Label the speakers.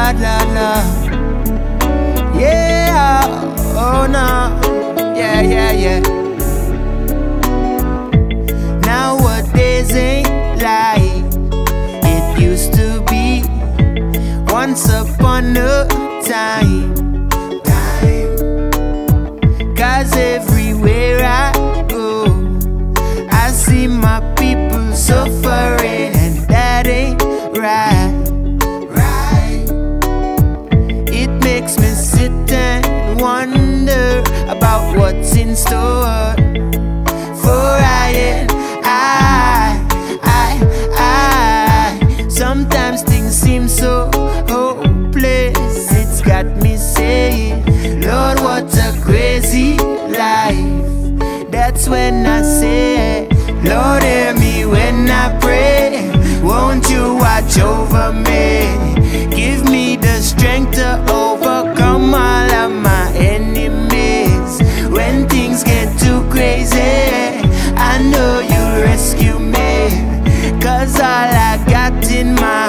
Speaker 1: Lord, Lord, Lord. Yeah, oh no, yeah, yeah, yeah. Nowadays ain't like it used to be. Once upon a time. 'Cause everywhere I go, I see my people suffering, and that ain't right. It makes me sit and wonder about what's in store for I and I. Sometimes things seem so hopeless. It's got me saying, Lord, what a crazy life. That's when I say, Lord, hear me when I pray. Won't you watch over me? Give me the strength to overcome all of my enemies. When things get too crazy, I know you'll rescue me. 'Cause all I got in my